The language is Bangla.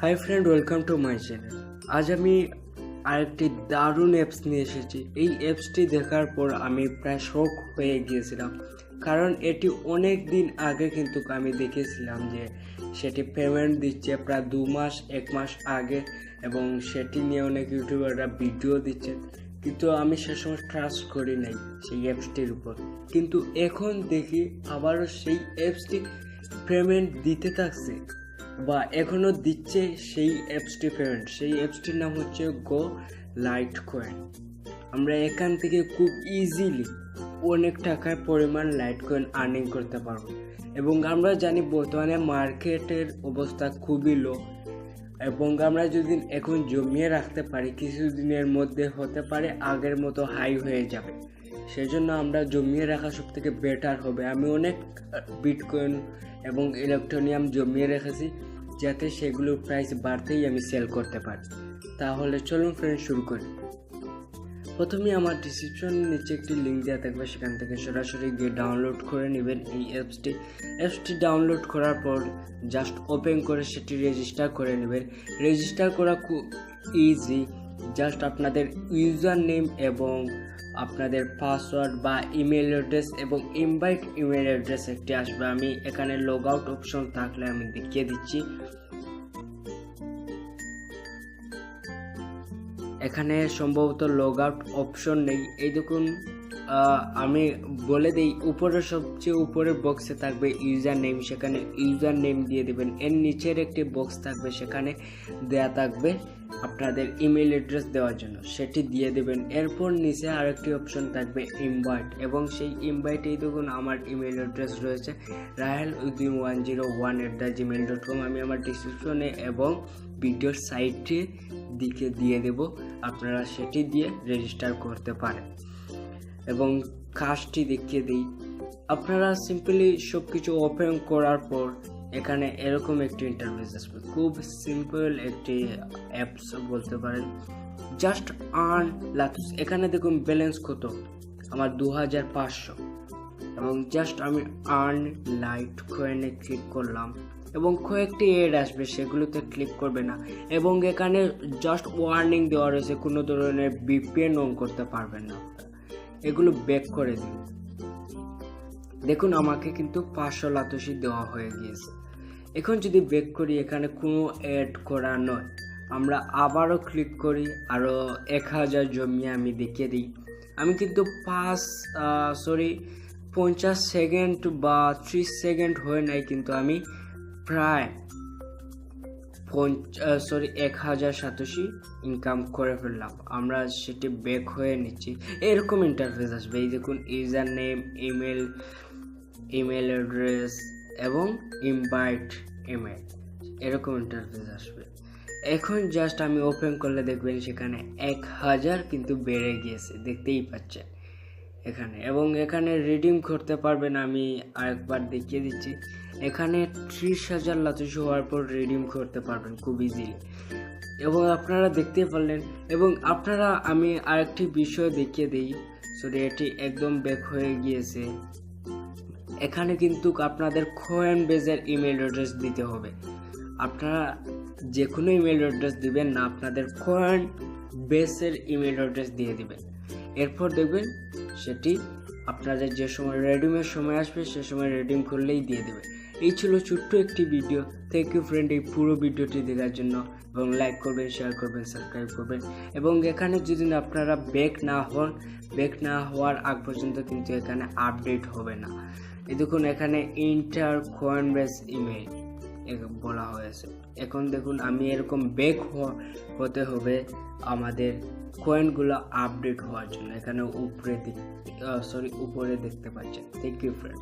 Hi friend, welcome to my channel. আজ আমি আরেকটি দারুণ অ্যাপস নিয়ে এসেছি। এই অ্যাপসটি দেখার পর আমি প্রায় শক হয়ে গিয়েছিলাম, কারণ এটি অনেক দিন আগে কিন্তু আমি দেখেছিলাম যে সেটি পেমেন্ট দিচ্ছে প্রায় 2 মাস 1 মাস আগে, এবং সেটি নিয়ে অনেক ইউটিউবাররা ভিডিও দিচ্ছে, কিন্তু আমি সে সময় ট্রাস্ট করি নাই সেই অ্যাপসটির উপর। কিন্তু এখন দেখি আবারও সেই অ্যাপসটি পেমেন্ট দিতে থাকছে বা এখনো দিচ্ছে সেই অ্যাপসটি পেমেন্ট। সেই অ্যাপসটির নাম হচ্ছে গো লাইট কয়েন। আমরা এখান থেকে খুব ইজিলি অনেক টাকার পরিমাণ লাইট কয়েন আর্নিং করতে পারবো, এবং আমরা জানি বর্তমানে মার্কেটের অবস্থা খুবই লো, এবং আমরা যদি এখন জমিয়ে রাখতে পারি কিছুদিনের মধ্যে হতে পারে আগের মতো হাই হয়ে যাবে। সেজন্য আমরা জমিয়ে রাখা সব থেকে বেটার হবে। আমি অনেক বিটকয়েন এবং ইলেকট্রনিয়াম জমিয়ে রেখেছি, যাতে সেগুলোর প্রাইস বাড়তেই আমি সেল করতে পারি। তাহলে চলুন ফ্রেন্ড, শুরু করি। প্রথমে আমার ডিসক্রিপশন নিচে একটি লিঙ্ক দেওয়া থাকবে, সেখান থেকে সরাসরি গিয়ে ডাউনলোড করে নেবেন এই অ্যাপসটি ডাউনলোড করার পর জাস্ট ওপেন করে সেটি রেজিস্টার করে নেবেন। রেজিস্টার করা খুব ইজি। জাস্ট আপনাদের ইউজার নেম এবং আপনাদের পাসওয়ার্ড বা ইমেল অ্যাড্রেস এবং ইনভাইট ইমেল অ্যাড্রেস একটি আসবে। আমি এখানে লগ আউট অপশন থাকলে আমি দেখিয়ে দিচ্ছি। এখানে সম্ভবত লগ আউট অপশন নেই। এই দেখুন, আমি বলে দিই, উপরের সবচেয়ে উপরের বক্সে থাকবে ইউজার নেম, সেখানে ইউজার নেম দিয়ে দেবেন। এর নিচের একটি বক্স থাকবে, সেখানে দেয়া থাকবে আপনাদের ইমেল অ্যাড্রেস দেওয়ার জন্য, সেটি দিয়ে দেবেন। এরপর নিচে আরেকটি অপশন থাকবে ইনভাইট, এবং সেই ইনভাইটেই দেখুন আমার ইমেল অ্যাড্রেস রয়েছে rahel101@gmail.com। আমি আমার ডিসক্রিপশনে এবং ভিডিওর সাইটে দিকে দিয়ে দেব, আপনারা সেটি দিয়ে রেজিস্টার করতে পারেন। এবং কাজটি দেখিয়ে দিই, আপনারা সিম্পলি সব কিছু ওপেন করার পর এখানে এরকম একটি ইন্টারফেস আসবে। খুব সিম্পল একটি অ্যাপস বলতে পারেন। জাস্ট আর্ন লাতুস। এখানে দেখুন ব্যালেন্স কত, আমার 2500, এবং জাস্ট আমি আর্ন লাইট কয়েনে ক্লিক করলাম, এবং কয়েকটি এড আসবে, সেগুলোতে ক্লিক করবে না। এবং এখানে জাস্ট ওয়ার্নিং দেওয়া রয়েছে, কোনো ধরনের ভিপিএন অন করতে পারবেন না, এগুলো ব্যাক করে দিন। দেখুন আমাকে কিন্তু 500 লাতুসি দেওয়া হয়ে গিয়েছে। এখন যদি ব্যাক করি, এখানে কোনো অ্যাড করা নয়। আমরা আবারও ক্লিক করি, আরও 1000 জমিয়ে আমি দেখিয়ে দিই। আমি কিন্তু 50 সেকেন্ড বা 30 সেকেন্ড হয়ে নাই, কিন্তু আমি প্রায় 1000 সাতোশি ইনকাম করে ফেললাম। আমরা সেটি ব্যাক হয়ে নিচ্ছি। এরকম ইন্টারফেস আসবে। এই দেখুন ইউজার নেম, ইমেল অ্যাড্রেস এবং ইনভাইট ইমেল, এরকম ইন্টারফেস আসবে। এখন জাস্ট আমি ওপেন করলে দেখবেন সেখানে 1000 কিন্তু বেড়ে গিয়েছে, দেখতেই পাচ্ছেন এখানে। এবং এখানে রিডিম করতে পারবেন, আমি আরেকবার দেখিয়ে দিচ্ছি। এখানে 30,000 লাতুসি হওয়ার পর রিডিম করতে পারবেন খুব ইজিলি, এবং আপনারা দেখতে পারলেন। এবং আপনারা, আমি আরেকটি বিষয় দেখিয়ে দিই, এটি একদম ব্যাক হয়ে গিয়েছে। এখানে কিন্তু আপনাদের কয়েন বেজের ইমেল অ্যাড্রেস দিতে হবে। আপনারা যে কোনো ইমেল অ্যাড্রেস দিবেন না, আপনাদের কয়েন বেসের ইমেল অ্যাড্রেস দিয়ে দিবেন। এরপর দেখবেন সেটি আপনাদের যে সময় রেডিমের সময় আসবে, সে সময় রেডিম করলেই দিয়ে দেবে। এই ছিল ছোট্ট একটি ভিডিও। থ্যাংক ইউ ফ্রেন্ড এই পুরো ভিডিওটি দেখার জন্য, এবং লাইক করবেন, শেয়ার করবেন, সাবস্ক্রাইব করবেন। এবং এখানে যদি আপনারা ব্যাক না হওয়ার আগ পর্যন্ত কিন্তু এখানে আপডেট হবে না। এই দেখুন এখানে ইন্টার কয়েন বেস ইমেল বলা হয়েছে। এখন দেখুন আমি এরকম ব্যাক হতে হবে আমাদের কয়েনগুলো আপডেট হওয়ার জন্য। এখানে উপরে দেখতে পাচ্ছেন। Thank you friend.